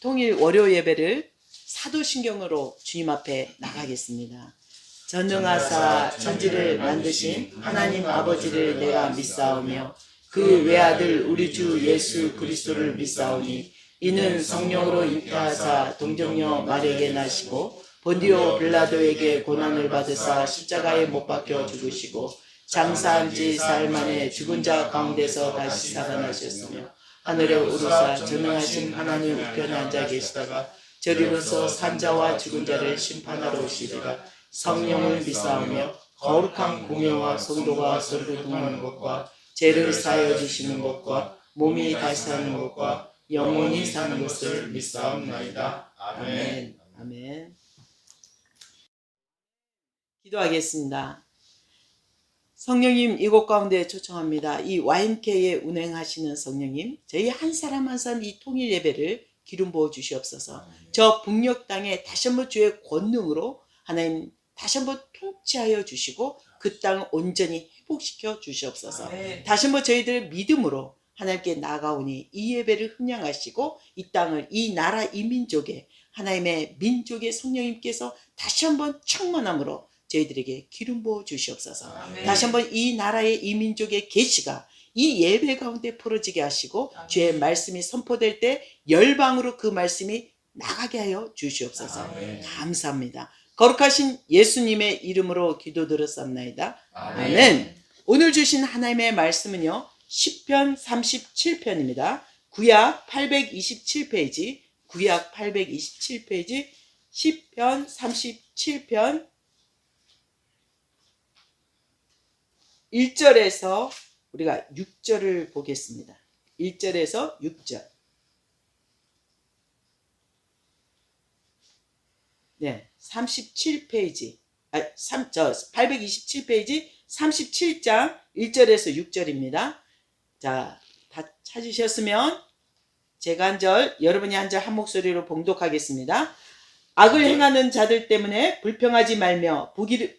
통일 월요 예배를 사도신경으로 주님 앞에 나가겠습니다. 전능하사 천지를 만드신 하나님 아버지를 내가 믿사오며 그 외아들 우리 주 예수 그리스도를 믿사오니 이는 성령으로 잉태하사 동정녀 마리아에게 나시고 본디오 빌라도에게 고난을 받으사 십자가에 못 박혀 죽으시고 장사한 지 사흘 만에 죽은 자 가운데서 다시 살아나셨으며 하늘에 오르사 전능하신 하나님 우편에 앉아 계시다가 저리로서 산자와 죽은 자를 심판하러 오시리라. 성령을 믿사오며 거룩한 공예와 성도가 서로 동하는 것과 죄를 사하여 주시는 것과 몸이 다시 사는 것과 영원히 사는 것을 믿사옵나이다. 아멘. 아멘. 기도하겠습니다. 성령님 이곳 가운데 초청합니다. 이 YMK에 운행하시는 성령님, 저희 한 사람 한 사람 이 통일 예배를 기름 부어 주시옵소서. 저 북녘 땅에 다시 한번 주의 권능으로 하나님 다시 한번 통치하여 주시고 그 땅을 온전히 회복시켜 주시옵소서. 다시 한번 저희들 믿음으로 하나님께 나아가오니 이 예배를 흠양하시고 이 땅을 이 나라 이 민족에 하나님의 민족의 성령님께서 다시 한번 충만함으로 저희들에게 기름 부어 주시옵소서. 아멘. 다시 한번 이 나라의 이 민족의 계시가 이 예배 가운데 풀어지게 하시고 아멘. 주의 말씀이 선포될 때 열방으로 그 말씀이 나가게 하여 주시옵소서. 아멘. 감사합니다. 거룩하신 예수님의 이름으로 기도드렸사옵나이다. 아멘. 아멘. 오늘 주신 하나님의 말씀은요, 시편 37편입니다. 구약 827페이지, 구약 827페이지, 시편 37편 1절에서 우리가 6절을 보겠습니다. 1절에서 6절. 네, 37페이지. 827페이지 37장 1절에서 6절입니다. 자, 다 찾으셨으면 제가 한 절, 여러분이 한 절 한 목소리로 봉독하겠습니다. 악을 행하는 자들 때문에 불평하지 말며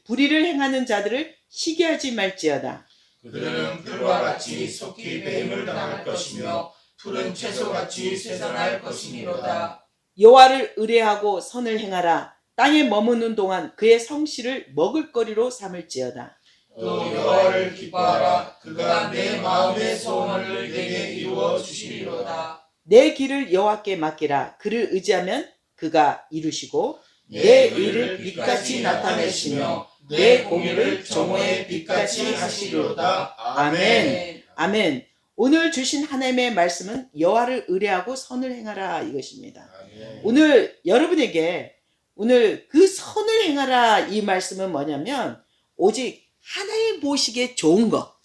불의를 행하는 자들을 시기하지 말지어다. 그들은 풀과 같이 속히 배임을 당할 것이며 푸른 채소같이 쇠잔할 것이니로다. 여호와를 의뢰하고 선을 행하라. 땅에 머무는 동안 그의 성실을 먹을거리로 삼을지어다. 또 여호와를 기뻐하라. 그가 내 마음의 소원을 내게 이루어 주시리로다. 내 길을 여호와께 맡기라. 그를 의지하면 그가 이루시고 내 의를 빛같이 나타내시며 내 공의를 정오의 빛같이 하시리로다. 아멘. 아멘. 오늘 주신 하나님의 말씀은 여호와를 의뢰하고 선을 행하라 이것입니다. 아멘. 오늘 여러분에게 오늘 그 선을 행하라 이 말씀은 뭐냐면 오직 하나님 보시기에 좋은 것.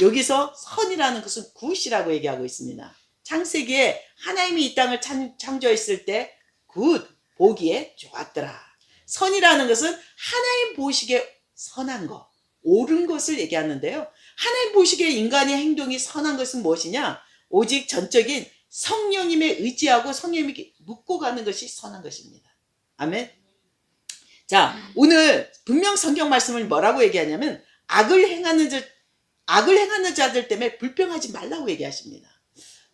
여기서 선이라는 것은 굿이라고 얘기하고 있습니다. 창세기에 하나님이 이 땅을 창조했을 때 굿, 보기에 좋았더라. 선이라는 것은 하나님 보시기에 선한 것, 옳은 것을 얘기하는데요. 하나님 보시기에 인간의 행동이 선한 것은 무엇이냐? 오직 전적인 성령님에 의지하고 성령님에게 묻고 가는 것이 선한 것입니다. 아멘. 자, 오늘 분명 성경 말씀을 뭐라고 얘기하냐면 악을 행하는 자들 때문에 불평하지 말라고 얘기하십니다.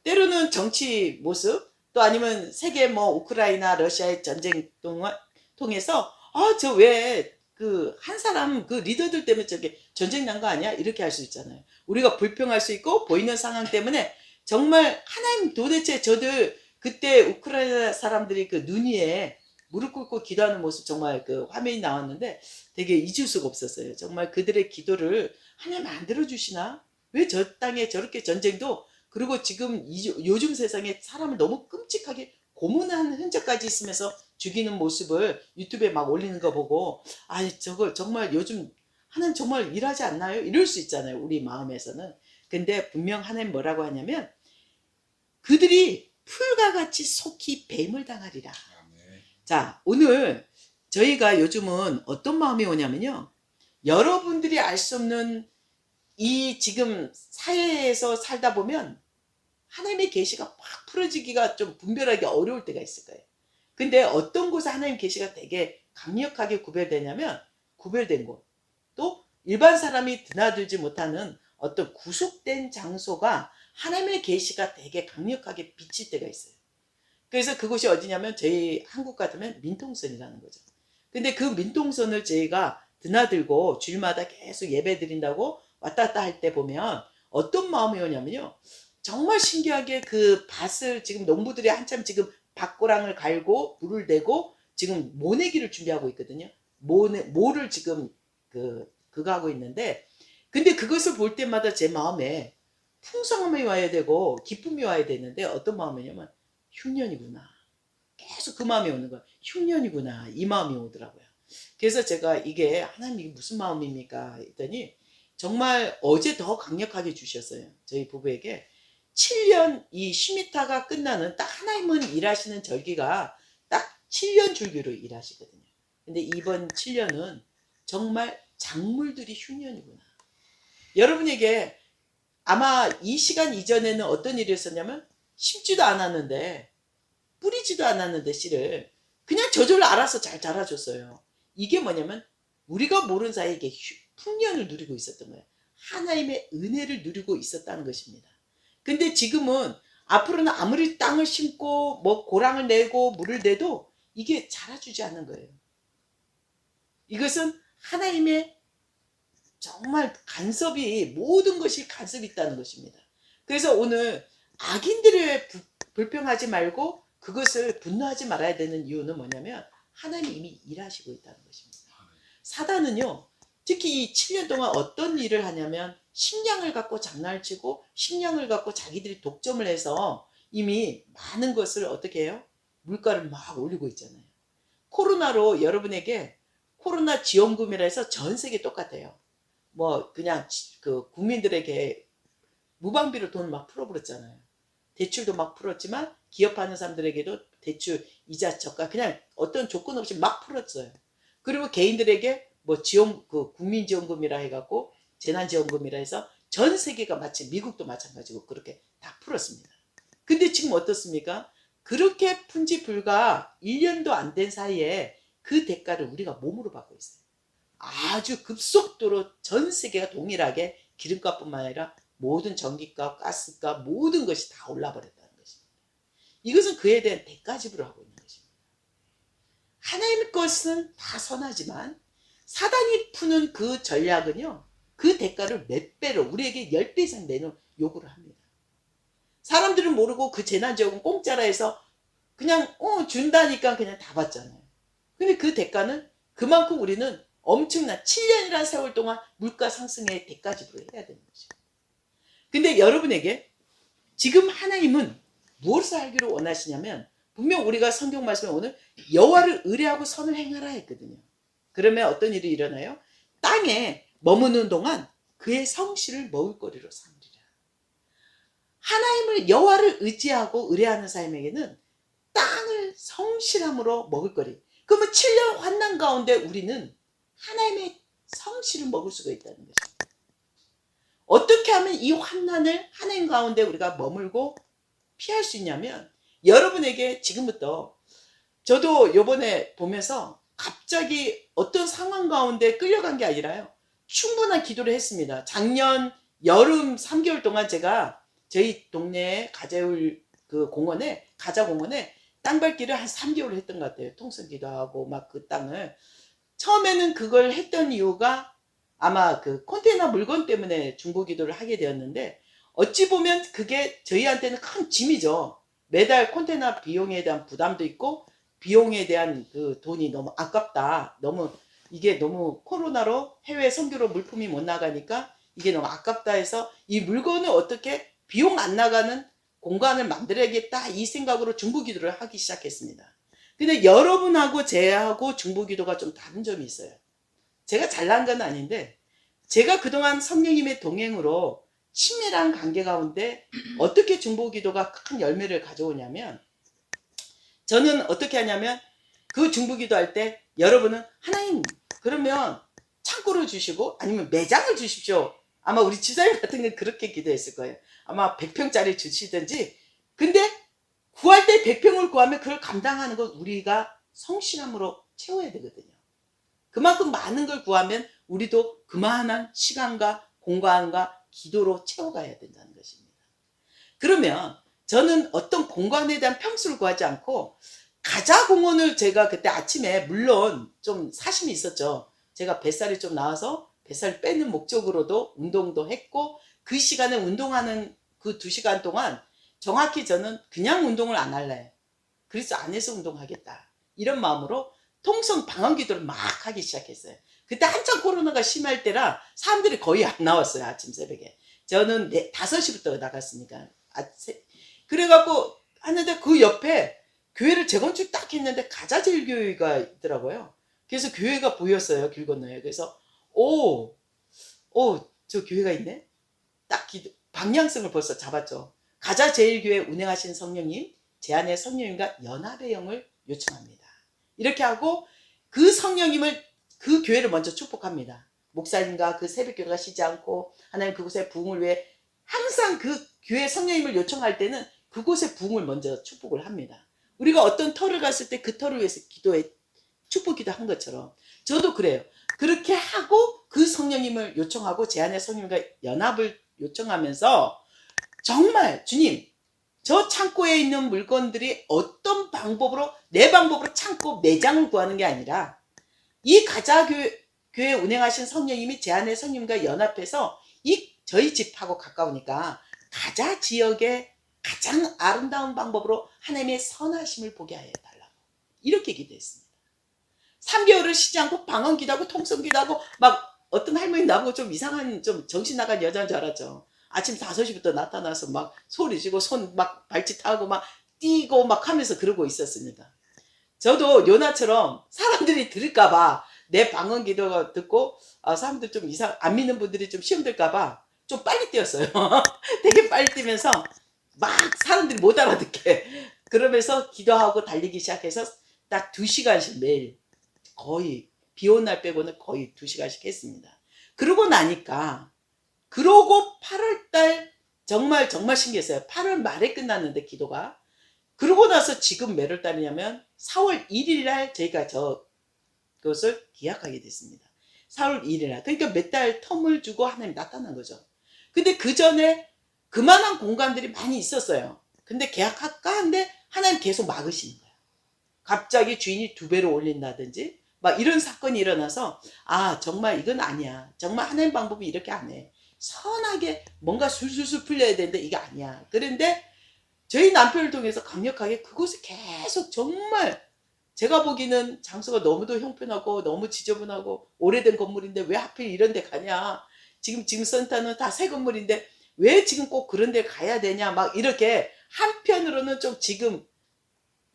때로는 정치 모습 또 아니면 세계 우크라이나 러시아의 전쟁 통해서 저 왜 그 한 사람 그 리더들 때문에 저게 전쟁 난 거 아니야? 이렇게 할 수 있잖아요. 우리가 불평할 수 있고 보이는 상황 때문에 정말 하나님 도대체 저들 그때 우크라이나 사람들이 그 눈 위에 무릎 꿇고 기도하는 모습 정말 그 화면이 나왔는데 되게 잊을 수가 없었어요. 정말 그들의 기도를 하나님 안 들어주시나? 왜 저 땅에 저렇게 전쟁도 그리고 지금 요즘 세상에 사람을 너무 끔찍하게 고문하는 흔적까지 있으면서 죽이는 모습을 유튜브에 막 올리는 거 보고 저걸 정말 요즘 하나님 정말 일하지 않나요? 이럴 수 있잖아요. 우리 마음에서는. 근데 분명 하나님 뭐라고 하냐면 그들이 풀과 같이 속히 뱀을 당하리라. 자, 오늘 저희가 요즘은 어떤 마음이 오냐면요. 여러분들이 알 수 없는 이 지금 사회에서 살다 보면 하나님의 계시가 확 풀어지기가 좀 분별하기 어려울 때가 있을 거예요. 근데 어떤 곳에 하나님 계시가 되게 강력하게 구별된 곳, 또 일반 사람이 드나들지 못하는 어떤 구속된 장소가 하나님의 계시가 되게 강력하게 비칠 때가 있어요. 그래서 그곳이 어디냐면 저희 한국 같으면 민통선이라는 거죠. 근데 그 민통선을 저희가 드나들고 주일마다 계속 예배 드린다고 왔다 갔다 할 때 보면 어떤 마음이 오냐면요. 정말 신기하게 그 밭을 지금 농부들이 한참 지금 밭고랑을 갈고 물을 대고 지금 모내기를 준비하고 있거든요. 모를 지금 그거 하고 있는데, 근데 그것을 볼 때마다 제 마음에 풍성함이 와야 되고 기쁨이 와야 되는데 어떤 마음이냐면 흉년이구나. 계속 그 마음이 오는 거야. 흉년이구나. 이 마음이 오더라고요. 그래서 제가 이게 하나님 이게 무슨 마음입니까? 했더니 정말 어제 더 강력하게 주셨어요. 저희 부부에게 7년 이 시미타가 끝나는 딱 하나님은 일하시는 절기가 딱 7년 줄기로 일하시거든요. 근데 이번 7년은 정말 작물들이 흉년이구나. 여러분에게 아마 이 시간 이전에는 어떤 일이 있었냐면 심지도 않았는데 뿌리지도 않았는데 씨를 그냥 저절로 알아서 잘 자라줬어요. 이게 뭐냐면 우리가 모르는 사이에 이게 풍년을 누리고 있었던 거예요. 하나님의 은혜를 누리고 있었다는 것입니다. 근데 지금은 앞으로는 아무리 땅을 심고 뭐 고랑을 내고 물을 내도 이게 자라주지 않는 거예요. 이것은 하나님의 정말 간섭이 모든 것이 간섭이 있다는 것입니다. 그래서 오늘 악인들을 불평하지 말고 그것을 분노하지 말아야 되는 이유는 뭐냐면 하나님이 이미 일하시고 있다는 것입니다. 사단은요, 특히 이 7년 동안 어떤 일을 하냐면 식량을 갖고 장난치고 식량을 갖고 자기들이 독점을 해서 이미 많은 것을 어떻게 해요? 물가를 막 올리고 있잖아요. 코로나로 여러분에게 코로나 지원금이라 해서 전 세계 똑같아요. 뭐 그냥 그 국민들에게 무방비로 돈을 막 풀어버렸잖아요. 대출도 막 풀었지만 기업하는 사람들에게도 대출 이자 저가 그냥 어떤 조건 없이 막 풀었어요. 그리고 개인들에게 뭐 지원 그 국민지원금이라 해갖고 재난지원금이라 해서 전 세계가 마치 미국도 마찬가지고 그렇게 다 풀었습니다. 근데 지금 어떻습니까? 그렇게 푼지 불과 1년도 안 된 사이에 그 대가를 우리가 몸으로 받고 있어요. 아주 급속도로 전 세계가 동일하게 기름값뿐만 아니라 모든 전기값, 가스값 모든 것이 다 올라버렸다는 것입니다. 이것은 그에 대한 대가 지불을 하고 있는 것입니다. 하나님의 것은 다 선하지만 사단이 푸는 그 전략은요. 그 대가를 몇 배로 우리에게 10배 이상 내는 요구를 합니다. 사람들은 모르고 그 재난지원금 공짜라 해서 그냥 준다니까 그냥 다 받잖아요. 근데 그 대가는 그만큼 우리는 엄청난 7년이라는 세월 동안 물가 상승의 대가 지불을 해야 되는 거죠. 근데 여러분에게 지금 하나님은 무엇을 하기를 원하시냐면 분명 우리가 성경 말씀에 오늘 여호와를 의뢰하고 선을 행하라 했거든요. 그러면 어떤 일이 일어나요? 땅에 머무는 동안 그의 성실을 먹을거리로 삼으리라. 하나님을 여호와를 의지하고 의뢰하는 사람에게는 땅을 성실함으로 먹을거리. 그러면 7년 환난 가운데 우리는 하나님의 성실을 먹을 수가 있다는 것입니다. 어떻게 하면 이 환난을 하나님 가운데 우리가 머물고 피할 수 있냐면 여러분에게 지금부터 저도 요번에 보면서 갑자기 어떤 상황 가운데 끌려간 게 아니라요. 충분한 기도를 했습니다. 작년 여름 3개월 동안 제가 저희 동네 가재울 그 공원에 가자공원에 땅밟기를 한 3개월 했던 것 같아요. 통성 기도하고 막 그 땅을 처음에는 그걸 했던 이유가 아마 그 컨테이너 물건 때문에 중보 기도를 하게 되었는데 어찌 보면 그게 저희한테는 큰 짐이죠. 매달 컨테이너 비용에 대한 부담도 있고 비용에 대한 그 돈이 너무 아깝다. 너무 이게 너무 코로나로 해외 선교로 물품이 못 나가니까 이게 너무 아깝다 해서 이 물건을 어떻게 비용 안 나가는 공간을 만들어야겠다 이 생각으로 중보 기도를 하기 시작했습니다. 근데 여러분하고 제하고 중보 기도가 좀 다른 점이 있어요. 제가 잘난 건 아닌데 제가 그동안 성령님의 동행으로 친밀한 관계 가운데 어떻게 중보 기도가 큰 열매를 가져오냐면 저는 어떻게 하냐면 그 중보 기도할 때 여러분은 하나님 그러면 창고를 주시고 아니면 매장을 주십시오. 아마 우리 지사님 같은 건 그렇게 기도했을 거예요. 아마 100평짜리 주시든지 근데 구할 때 100평을 구하면 그걸 감당하는 건 우리가 성실함으로 채워야 되거든요. 그만큼 많은 걸 구하면 우리도 그만한 시간과 공간과 기도로 채워가야 된다는 것입니다. 그러면 저는 어떤 공간에 대한 평수를 구하지 않고 가자공원을 제가 그때 아침에 물론 좀 사심이 있었죠. 제가 뱃살이 좀 나와서 뱃살 빼는 목적으로도 운동도 했고 그 시간에 운동하는 그 2시간 동안 정확히 저는 그냥 운동을 안 할래. 그래서 안에서 운동하겠다. 이런 마음으로 통성 방언기도를 막 하기 시작했어요. 그때 한참 코로나가 심할 때라 사람들이 거의 안 나왔어요. 아침 새벽에. 저는 5시부터 나갔으니까. 그래갖고 하는데 그 옆에 교회를 재건축 딱 했는데 가자제일교회가 있더라고요. 그래서 교회가 보였어요. 길 건너에. 그래서 저 교회가 있네. 딱 방향성을 벌써 잡았죠. 가자제일교회 운행하신 성령님, 제안의 성령님과 연합의 영을 요청합니다. 이렇게 하고 그 성령님을 그 교회를 먼저 축복합니다. 목사님과 그 새벽교회가 쉬지 않고 하나님 그곳에 부흥을 위해 항상 그 교회 성령님을 요청할 때는 그곳의 부흥을 먼저 축복을 합니다. 우리가 어떤 터를 갔을 때 그 터를 위해서 축복 기도한 것처럼 저도 그래요. 그렇게 하고 그 성령님을 요청하고 제안의 성령님과 연합을 요청하면서 정말 주님 저 창고에 있는 물건들이 어떤 방법으로 내 방법으로 창고 매장을 구하는 게 아니라 이 가자교회 운행하신 성령님이 제안의 성령님과 연합해서 저희 집하고 가까우니까 가자 지역의 가장 아름다운 방법으로 하나님의 선하심을 보게 하여 달라고 이렇게 기도했습니다. 3개월을 쉬지 않고 방언 기도하고 통성 기도하고 막 어떤 할머니 나보고 좀 이상한 좀 정신 나간 여자인 줄 알았죠. 아침 5시부터 나타나서 막 소리 지고 손 막 발짓하고 막 뛰고 막 하면서 그러고 있었습니다. 저도 요나처럼 사람들이 들을까봐 내 방언 기도가 듣고 사람들 좀 안 믿는 분들이 좀 시험 들까봐 좀 빨리 뛰었어요. 되게 빨리 뛰면서 막 사람들이 못 알아듣게 그러면서 기도하고 달리기 시작해서 딱 2시간씩 매일 거의 비 오는 날 빼고는 거의 2시간씩 했습니다. 그러고 나니까 그러고 8월달 정말 신기했어요. 8월 말에 끝났는데 기도가 그러고 나서 지금 몇 월달이냐면 4월 1일 날 저희가 그것을 계약하게 됐습니다. 4월 1일 날 그러니까 몇 달 텀을 주고 하나님 나타난 거죠. 근데 그 전에 그만한 공간들이 많이 있었어요. 근데 계약할까 하는데 하나님 계속 막으시는 거예요. 갑자기 주인이 2배로 올린다든지 막 이런 사건이 일어나서 정말 이건 아니야. 정말 하나님 방법이 이렇게 안 해. 선하게 뭔가 술술술 풀려야 되는데 이게 아니야. 그런데 저희 남편을 통해서 강력하게 그곳에 계속 정말 제가 보기에는 장소가 너무도 형편하고 너무 지저분하고 오래된 건물인데 왜 하필 이런 데 가냐. 지금 센터는 다 새 건물인데 왜 지금 꼭 그런 데 가야 되냐. 막 이렇게 한편으로는 좀 지금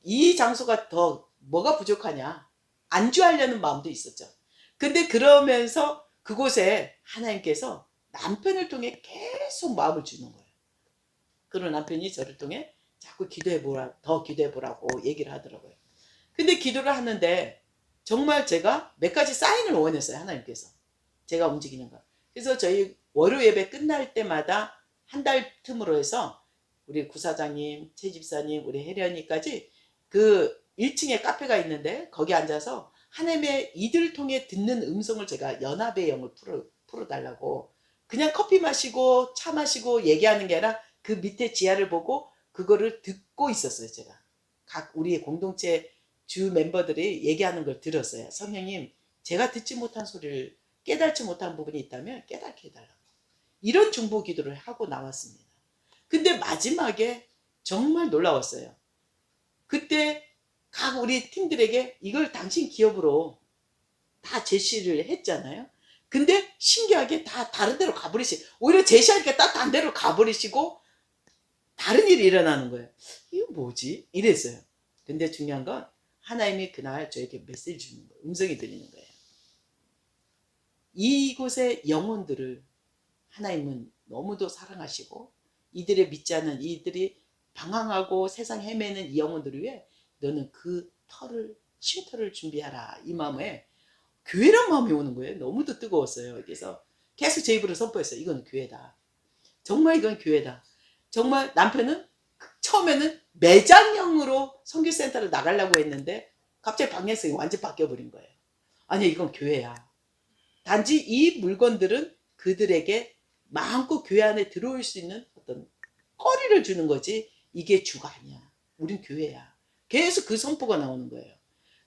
이 장소가 더 뭐가 부족하냐. 안주하려는 마음도 있었죠. 근데 그러면서 그곳에 하나님께서 남편을 통해 계속 마음을 주는 거예요. 그런 남편이 저를 통해 자꾸 더 기도해보라고 얘기를 하더라고요. 근데 기도를 하는데 정말 제가 몇 가지 사인을 원했어요. 하나님께서. 제가 움직이는 거. 그래서 저희 월요 예배 끝날 때마다 한 달 틈으로 해서 우리 구사장님, 최 집사님, 우리 혜련이까지 그 1층에 카페가 있는데 거기 앉아서 하나님의 이들을 통해 듣는 음성을 제가 연합의 영을 풀어달라고 그냥 커피 마시고 차 마시고 얘기하는 게 아니라 그 밑에 지하를 보고 그거를 듣고 있었어요. 제가 각 우리 공동체 주 멤버들이 얘기하는 걸 들었어요. 성령님 제가 듣지 못한 소리를 깨닫지 못한 부분이 있다면 깨닫게 해달라고 이런 중보 기도를 하고 나왔습니다. 근데 마지막에 정말 놀라웠어요. 그때 각 우리 팀들에게 이걸 당신 기업으로 다 제시를 했잖아요. 근데 신기하게 다 다른 데로 오히려 제시하니까 딱 다른 데로 가버리시고 다른 일이 일어나는 거예요. 이거 뭐지? 이랬어요. 근데 중요한 건 하나님이 그날 저에게 메시지 주는 거예요. 음성이 들리는 거예요. 이곳의 영혼들을 하나님은 너무도 사랑하시고 이들의 믿지 않는 이들이 방황하고 세상 헤매는 이 영혼들을 위해 너는 그 쉼터를 준비하라. 이 마음에 교회란 마음이 오는 거예요. 너무도 뜨거웠어요. 그래서 계속 제 입으로 선포했어요. 이건 교회다. 정말 이건 교회다. 정말 남편은 처음에는 매장형으로 선교센터를 나가려고 했는데 갑자기 방향성이 완전히 바뀌어버린 거예요. 아니 이건 교회야. 단지 이 물건들은 그들에게 마음껏 교회 안에 들어올 수 있는 어떤 거리를 주는 거지 이게 주가 아니야. 우린 교회야. 계속 그 선포가 나오는 거예요.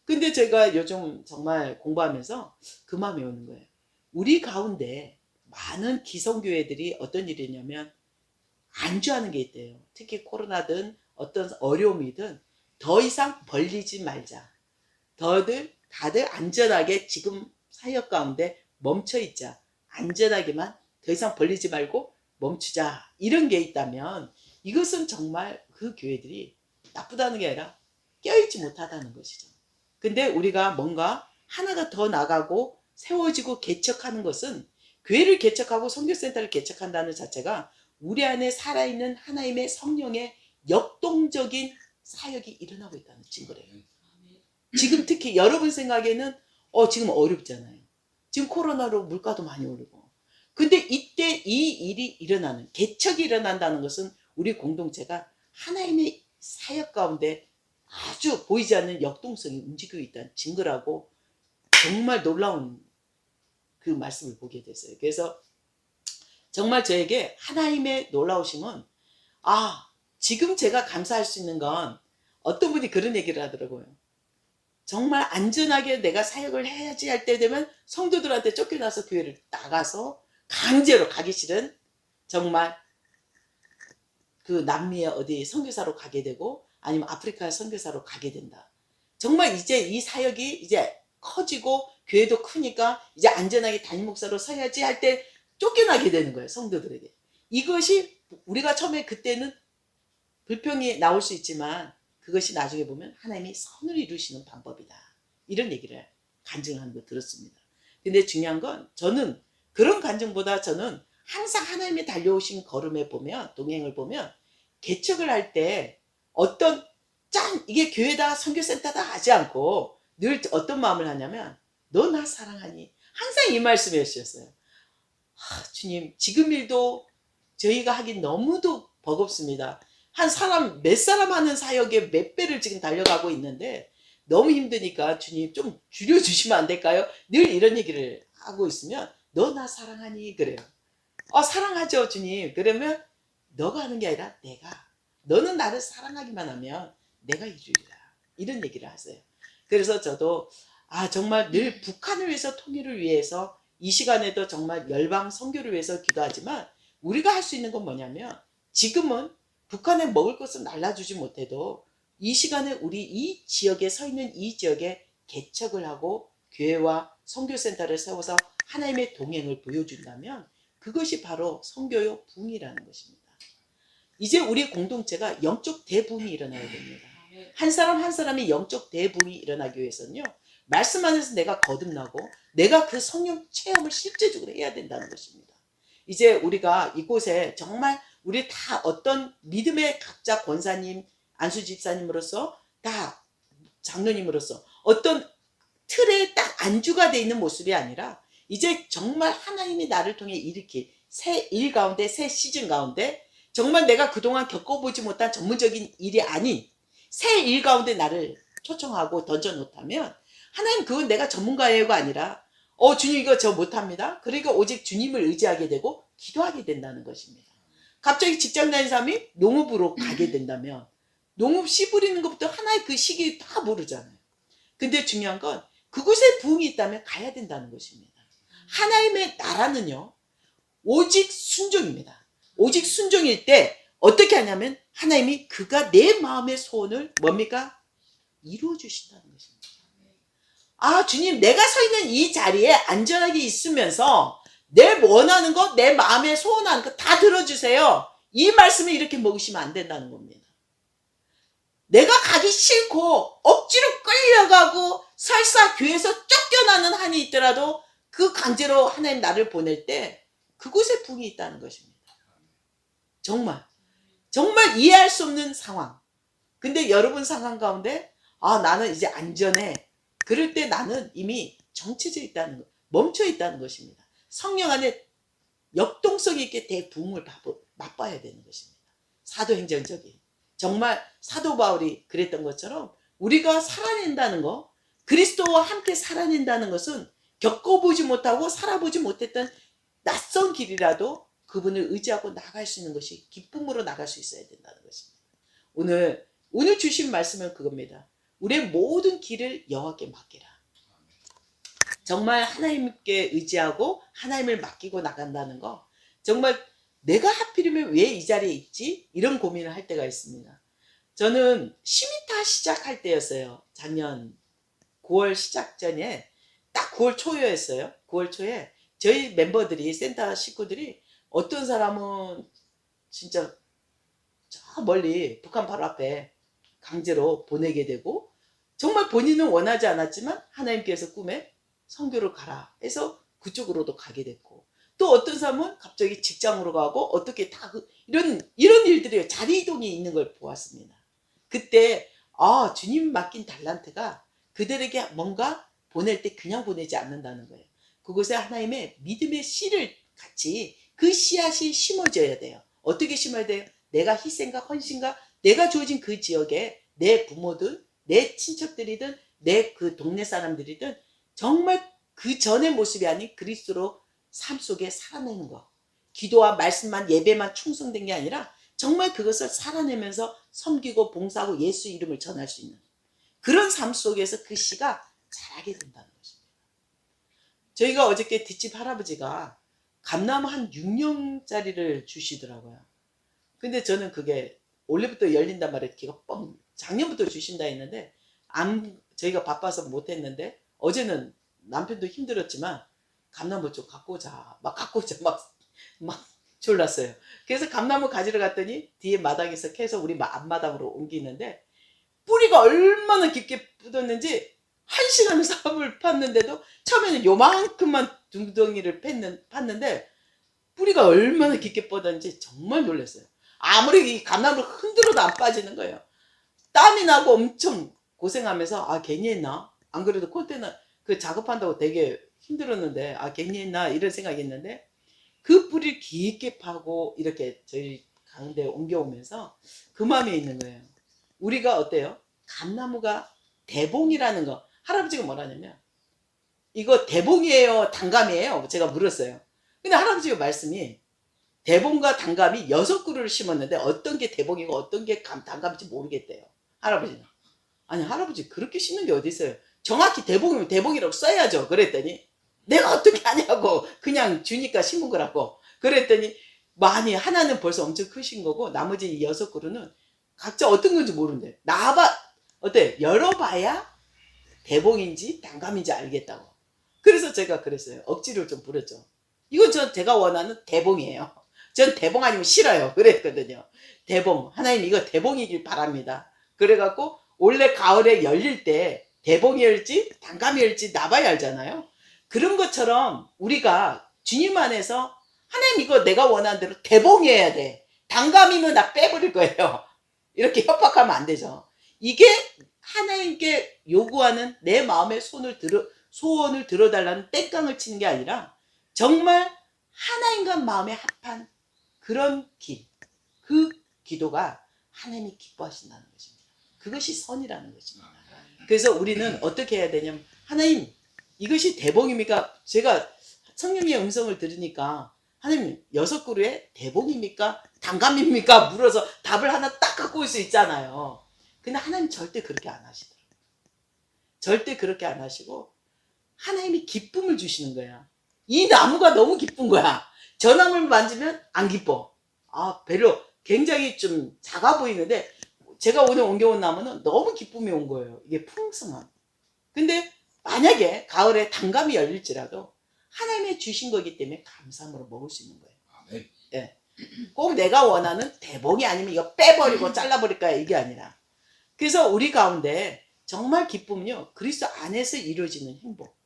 근데 제가 요즘 정말 공부하면서 그 마음이 오는 거예요. 우리 가운데 많은 기성교회들이 어떤 일이냐면 안주하는 게 있대요. 특히 코로나든 어떤 어려움이든 더 이상 벌리지 말자. 다들 안전하게 지금 사역 가운데 멈춰 있자. 안전하게만 더 이상 벌리지 말고 멈추자. 이런 게 있다면 이것은 정말 그 교회들이 나쁘다는 게 아니라 껴있지 못하다는 것이죠. 근데 우리가 뭔가 하나가 더 나가고 세워지고 개척하는 것은 교회를 개척하고 선교센터를 개척한다는 자체가 우리 안에 살아있는 하나님의 성령의 역동적인 사역이 일어나고 있다는 증거래요. 지금 특히 여러분 생각에는 지금 어렵잖아요. 지금 코로나로 물가도 많이 오르고. 근데 이때 이 일이 일어나는, 개척이 일어난다는 것은 우리 공동체가 하나님의 사역 가운데 아주 보이지 않는 역동성이 움직이고 있다는 증거라고 정말 놀라운 그 말씀을 보게 됐어요. 그래서 정말 저에게 하나님의 놀라우심은 지금 제가 감사할 수 있는 건 어떤 분이 그런 얘기를 하더라고요. 정말 안전하게 내가 사역을 해야지 할 때 되면 성도들한테 쫓겨나서 교회를 나가서 강제로 가기 싫은 정말 그 남미의 어디 선교사로 가게 되고 아니면 아프리카 선교사로 가게 된다. 정말 이제 이 사역이 이제 커지고 교회도 크니까 이제 안전하게 담임 목사로 서야지 할 때 쫓겨나게 되는 거예요. 성도들에게. 이것이 우리가 처음에 그때는 불평이 나올 수 있지만 그것이 나중에 보면 하나님이 선을 이루시는 방법이다. 이런 얘기를 간증하는 거 들었습니다. 근데 중요한 건 저는 그런 간증보다 저는 항상 하나님이 달려오신 걸음에 보면 동행을 보면 개척을 할 때 어떤 이게 교회다 선교센터다 하지 않고 늘 어떤 마음을 하냐면 너 나 사랑하니 항상 이 말씀을 해주셨어요. 주님 지금 일도 저희가 하긴 너무도 버겁습니다. 몇 사람 하는 사역에 몇 배를 지금 달려가고 있는데 너무 힘드니까 주님 좀 줄여주시면 안 될까요? 늘 이런 얘기를 하고 있으면 너 나 사랑하니 그래요. 사랑하죠 주님. 그러면 너가 하는 게 아니라 너는 나를 사랑하기만 하면 내가 이루리라. 이런 얘기를 하세요. 그래서 저도 정말 늘 북한을 위해서 통일을 위해서 이 시간에도 정말 열방 선교를 위해서 기도하지만 우리가 할 수 있는 건 뭐냐면 지금은 북한에 먹을 것을 날라주지 못해도 이 시간에 우리 이 지역에 서 있는 이 지역에 개척을 하고 교회와 선교센터를 세워서 하나님의 동행을 보여준다면 그것이 바로 선교요 부흥이라는 것입니다. 이제 우리 공동체가 영적 대부흥이 일어나야 됩니다. 한 사람 한 사람이 영적 대부흥이 일어나기 위해서는요. 말씀 안에서 내가 거듭나고 내가 그 성령 체험을 실제적으로 해야 된다는 것입니다. 이제 우리가 이곳에 정말 우리 다 어떤 믿음의 각자 권사님, 안수 집사님으로서 다 장로님으로서 어떤 틀에 딱 안주가 돼 있는 모습이 아니라 이제 정말 하나님이 나를 통해 일으킬 새 일 가운데 새 시즌 가운데 정말 내가 그동안 겪어보지 못한 전문적인 일이 아닌 새 일 가운데 나를 초청하고 던져놓다면 하나님 그건 내가 전문가예요가 아니라 주님 이거 저 못합니다. 그러니까 오직 주님을 의지하게 되고 기도하게 된다는 것입니다. 갑자기 직장 다니는 사람이 농업으로 가게 된다면 농업 씨 뿌리는 것부터 하나의 그 시기 다 모르잖아요. 근데 중요한 건 그곳에 부흥이 있다면 가야 된다는 것입니다. 하나님의 나라는요 오직 순종입니다. 오직 순종일 때 어떻게 하냐면 하나님이 그가 내 마음의 소원을 뭡니까? 이루어 주신다는 것입니다. 주님 내가 서 있는 이 자리에 안전하게 있으면서 내 원하는 거, 내 마음에 소원하는 거 다 들어주세요. 이 말씀을 이렇게 먹으시면 안 된다는 겁니다. 내가 가기 싫고 억지로 끌려가고 설사 교회에서 쫓겨나는 한이 있더라도 그 강제로 하나님 나를 보낼 때 그곳에 붕이 있다는 것입니다. 정말 이해할 수 없는 상황. 근데 여러분 상황 가운데 나는 이제 안전해. 그럴 때 나는 이미 정체져 있다는 것, 멈춰 있다는 것입니다. 성령 안에 역동성 있게 대부흥을 맛봐야 되는 것입니다. 사도행전적인 정말 사도 바울이 그랬던 것처럼 우리가 살아낸다는 거, 그리스도와 함께 살아낸다는 것은 겪어보지 못하고 살아보지 못했던 낯선 길이라도 그분을 의지하고 나갈 수 있는 것이 기쁨으로 나갈 수 있어야 된다는 것입니다. 오늘 주신 말씀은 그겁니다. 우리의 모든 길을 여호와께 맡기라. 정말 하나님께 의지하고 하나님을 맡기고 나간다는 거, 정말 내가 하필이면 왜 이 자리에 있지? 이런 고민을 할 때가 있습니다. 저는 시미타 시작할 때였어요. 작년 9월 시작 전에 딱 9월 초였어요. 9월 초에 저희 멤버들이, 센터 식구들이, 어떤 사람은 진짜 저 멀리 북한 바로 앞에 강제로 보내게 되고, 정말 본인은 원하지 않았지만 하나님께서 꿈에 선교를 가라 해서 그쪽으로도 가게 됐고, 또 어떤 사람은 갑자기 직장으로 가고, 어떻게 다 이런 일들이 자리 이동이 있는 걸 보았습니다. 그때 주님 맡긴 달란트가 그들에게 뭔가 보낼 때 그냥 보내지 않는다는 거예요. 그곳에 하나님의 믿음의 씨를 같이, 그 씨앗이 심어져야 돼요. 어떻게 심어야 돼요? 내가 희생과 헌신과 내가 주어진 그 지역에 내 부모든 내 친척들이든 내 그 동네 사람들이든 정말 그 전의 모습이 아닌 그리스도로 삶 속에 살아내는 거. 기도와 말씀만, 예배만 충성된 게 아니라 정말 그것을 살아내면서 섬기고 봉사하고 예수 이름을 전할 수 있는 그런 삶 속에서 그 씨가 자라게 된다는 것입니다. 저희가 어저께 뒷집 할아버지가 감나무 한 6년짜리를 주시더라고요. 근데 저는 그게 원래부터 열린단 말이에요. 기가 뻥. 작년부터 주신다 했는데 저희가 바빠서 못했는데, 어제는 남편도 힘들었지만 감나무 좀 갖고 오자. 막 졸랐어요. 그래서 감나무 가지러 갔더니 뒤에 마당에서 캐서 우리 앞마당으로 옮기는데, 뿌리가 얼마나 깊게 뻗었는지 1시간을 삽을 팠는데도, 처음에는 요만큼만 둥덩이를 팠는데 뿌리가 얼마나 깊게 뻗었는지 정말 놀랐어요. 아무리 이 감나무를 흔들어도 안 빠지는 거예요. 땀이 나고 엄청 고생하면서 괜히 했나? 안 그래도 콘테이너 그 작업한다고 되게 힘들었는데 괜히 했나? 이런 생각이 있는데, 그 뿌리를 깊게 파고 이렇게 저희 가운데 옮겨오면서 그 마음에 있는 거예요. 우리가 어때요? 감나무가 대봉이라는 거, 할아버지가 뭐라냐면 이거 대봉이에요, 단감이에요? 제가 물었어요. 근데 할아버지가 말씀이 대봉과 단감이 6그루를 심었는데 어떤 게 대봉이고 어떤 게 단감인지 모르겠대요. 할아버지는. 아니, 할아버지 그렇게 심는 게 어디 있어요? 정확히 대봉이면 대봉이라고 써야죠. 그랬더니 내가 어떻게 하냐고, 그냥 주니까 심은 거라고. 그랬더니 많이, 하나는 벌써 엄청 크신 거고 나머지 6그루는 각자 어떤 건지 모른대. 어때? 열어봐야 대봉인지 단감인지 알겠다고. 그래서 제가 그랬어요. 억지로 좀 부렸죠. 이건 제가 원하는 대봉이에요. 전 대봉 아니면 싫어요. 그랬거든요. 대봉. 하나님 이거 대봉이길 바랍니다. 그래갖고 원래 가을에 열릴 때 대봉이 열지 단감이 열지 나봐야 알잖아요. 그런 것처럼 우리가 주님 안에서 하나님 이거 내가 원하는 대로 대봉이어야 돼. 단감이면 나 빼버릴 거예요. 이렇게 협박하면 안 되죠. 이게 하나님께 요구하는 내 마음의 소원을 들어달라는 땡깡을 치는 게 아니라 정말 하나님과 마음에 합한 그런 길, 그 기도가 하나님이 기뻐하신다는 것입니다. 그것이 선이라는 것입니다. 그래서 우리는 어떻게 해야 되냐면, 하나님 이것이 대봉입니까? 제가 성령의 음성을 들으니까 하나님 6그루에 대봉입니까? 단감입니까? 물어서 답을 하나 딱 갖고 올 수 있잖아요. 근데 하나님 절대 그렇게 안 하시더라고요. 절대 그렇게 안 하시고 하나님이 기쁨을 주시는 거야. 이 나무가 너무 기쁜 거야. 저 나무를 만지면 안 기뻐. 별로 굉장히 좀 작아 보이는데 제가 오늘 옮겨온 나무는 너무 기쁨이 온 거예요. 이게 풍성한. 근데 만약에 가을에 단감이 열릴지라도 하나님이 주신 거기 때문에 감사함으로 먹을 수 있는 거예요. 아멘. 네. 꼭 내가 원하는 대봉이 아니면 이거 빼버리고 잘라버릴 거야, 이게 아니라. 그래서 우리 가운데 정말 기쁨은요, 그리스도 안에서 이루어지는 행복.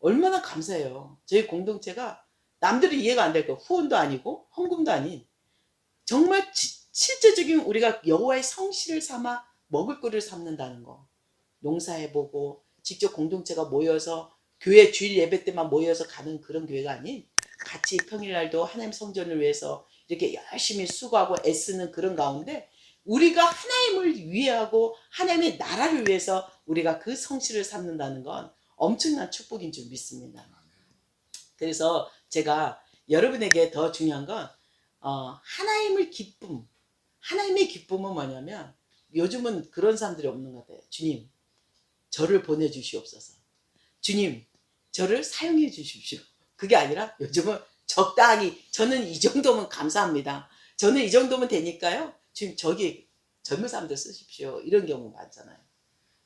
얼마나 감사해요. 저희 공동체가 남들이 이해가 안 될 거예요. 후원도 아니고 헌금도 아닌 정말 실제적인 우리가 여호와의 성실을 삼아 먹을 거를 삼는다는 거. 농사해보고 직접 공동체가 모여서 교회 주일 예배 때만 모여서 가는 그런 교회가 아닌, 같이 평일날도 하나님 성전을 위해서 이렇게 열심히 수고하고 애쓰는 그런 가운데 우리가 하나님을 위하고 하나님의 나라를 위해서 우리가 그 성실을 삼는다는 건 엄청난 축복인 줄 믿습니다. 그래서 제가 여러분에게 더 중요한 건 하나님을 하나님의 기쁨은 뭐냐면 요즘은 그런 사람들이 없는 것 같아요. 주님, 저를 보내주시옵소서. 주님, 저를 사용해 주십시오. 그게 아니라 요즘은 적당히, 저는 이 정도면 감사합니다. 저는 이 정도면 되니까요. 지금 저기 젊은 사람들 쓰십시오. 이런 경우 많잖아요.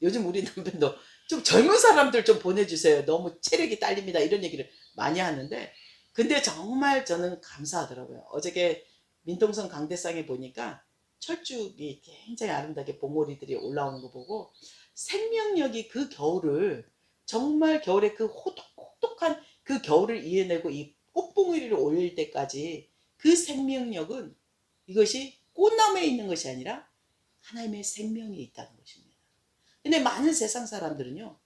요즘 우리 남편도 좀 젊은 사람들 좀 보내주세요. 너무 체력이 딸립니다. 이런 얘기를 많이 하는데, 근데 정말 저는 감사하더라고요. 어저께 민통선 강대상에 보니까 철쭉이 굉장히 아름답게 봉오리들이 올라오는 거 보고 생명력이 그 겨울을, 정말 겨울에 그 혹독한 그 겨울을 이겨내고 이 꽃봉오리를 올릴 때까지 그 생명력은, 이것이 꽃나무에 있는 것이 아니라 하나님의 생명이 있다는 것입니다. 근데 많은 세상 사람들은요,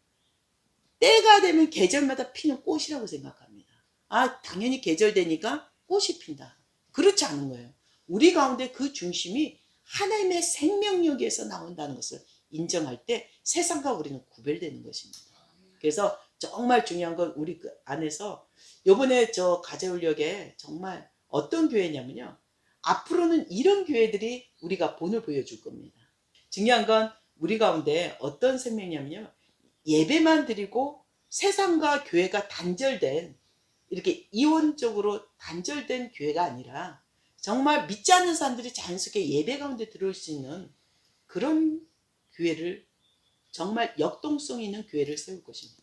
때가 되면 계절마다 피는 꽃이라고 생각합니다. 아, 당연히 계절 되니까 꽃이 핀다. 그렇지 않은 거예요. 우리 가운데 그 중심이 하나님의 생명력에서 나온다는 것을 인정할 때 세상과 우리는 구별되는 것입니다. 그래서 정말 중요한 건 우리 그 안에서, 요번에 저 가재울역에 정말 어떤 교회냐면요, 앞으로는 이런 교회들이 우리가 본을 보여줄 겁니다. 중요한 건 우리 가운데 어떤 생명이냐면요, 예배만 드리고 세상과 교회가 단절된, 이렇게 이원적으로 단절된 교회가 아니라 정말 믿지 않는 사람들이 자연스럽게 예배 가운데 들어올 수 있는 그런 교회를, 정말 역동성 있는 교회를 세울 것입니다.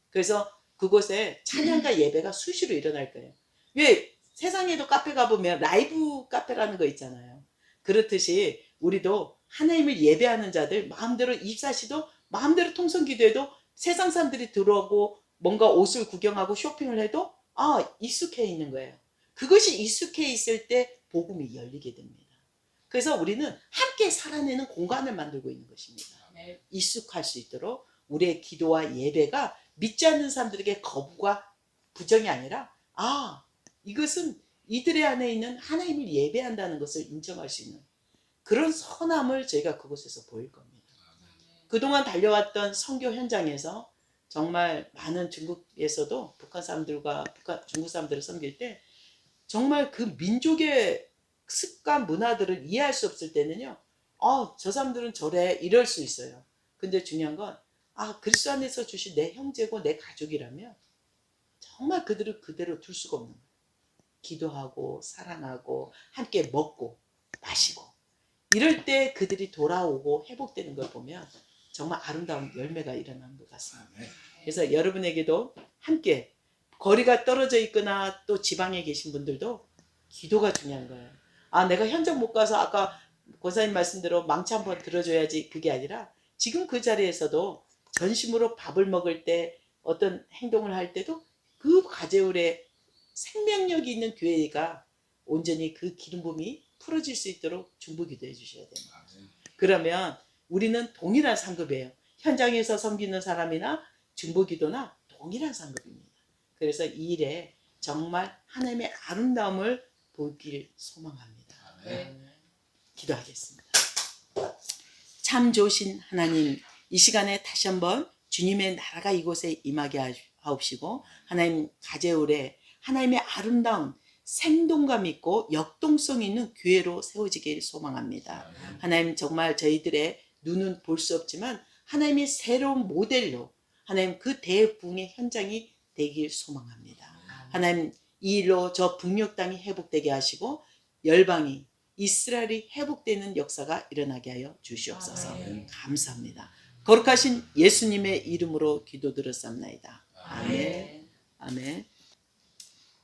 그래서 그곳에 찬양과 예배가 수시로 일어날 거예요. 왜 세상에도 카페 가보면 라이브 카페라는 거 있잖아요. 그렇듯이 우리도 하나님을 예배하는 자들, 마음대로 입사시도 마음대로 통성기도해도 세상 사람들이 들어오고 뭔가 옷을 구경하고 쇼핑을 해도 익숙해 있는 거예요. 그것이 익숙해 있을 때 복음이 열리게 됩니다. 그래서 우리는 함께 살아내는 공간을 만들고 있는 것입니다. 익숙할 수 있도록 우리의 기도와 예배가 믿지 않는 사람들에게 거부가 부정이 아니라, 이것은 이들의 안에 있는 하나님을 예배한다는 것을 인정할 수 있는 그런 선함을 저희가 그곳에서 보일 겁니다. 그동안 달려왔던 선교 현장에서 정말 많은 중국에서도 북한 사람들과 중국 사람들을 섬길 때 정말 그 민족의 습관 문화들을 이해할 수 없을 때는요, 저 사람들은 저래, 이럴 수 있어요. 근데 중요한 건 그리스도 안에서 주신 내 형제고 내 가족이라면 정말 그들을 그대로 둘 수가 없는 거예요. 기도하고 사랑하고 함께 먹고 마시고 이럴 때 그들이 돌아오고 회복되는 걸 보면 정말 아름다운 열매가 일어나는 것 같습니다. 그래서 여러분에게도 함께, 거리가 떨어져 있거나 또 지방에 계신 분들도 기도가 중요한 거예요. 내가 현장 못 가서 아까 권사님 말씀대로 망치 한번 들어줘야지, 그게 아니라 지금 그 자리에서도 전심으로 밥을 먹을 때 어떤 행동을 할 때도 그 가재울에 생명력이 있는 교회가 온전히 그 기름 부음이 풀어질 수 있도록 중보 기도해 주셔야 됩니다. 그러면 우리는 동일한 상급이에요. 현장에서 섬기는 사람이나 중보 기도나 동일한 상급입니다. 그래서 이 일에 정말 하나님의 아름다움을 보길 소망합니다. 기도하겠습니다. 참 좋으신 하나님, 이 시간에 다시 한번 주님의 나라가 이곳에 임하게 하옵시고, 하나님 가재울에 하나님의 아름다운 생동감 있고 역동성 있는 교회로 세워지길 소망합니다. 하나님, 정말 저희들의 눈은 볼 수 없지만 하나님의 새로운 모델로 하나님 그 대부흥의 현장이 되길 소망합니다. 하나님, 이 일로 저 북녘 땅이 회복되게 하시고 열방이, 이스라엘이 회복되는 역사가 일어나게 하여 주시옵소서. 감사합니다. 거룩하신 예수님의 이름으로 기도드렸사옵나이다. 아멘. 아멘.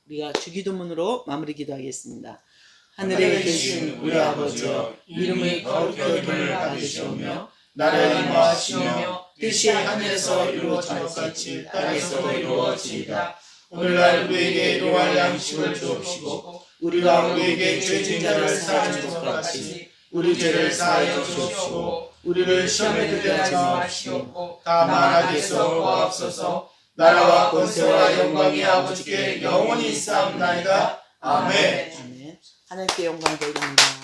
우리가 주기도문으로 마무리 기도하겠습니다. 하늘에 계신 우리 아버지여, 이름을 거룩히 여김을 받으시오며 나라가 임하시오며 뜻이 하늘에서 이루어진 것 같이 땅에서도 이루어지이다. 오늘날 우리에게 일용할 양식을 주옵시고 우리가 우리에게 죄진 자를 사하는 것 같이 우리 죄를 사하여 주옵시고 우리를 시험에 들게 하지 마시옵고 다만 악에서 구하옵소서. 나라와 권세와 영광이 아버지께 영원히 있사옵나이다. 아멘. 하나님께 영광 돌립니다.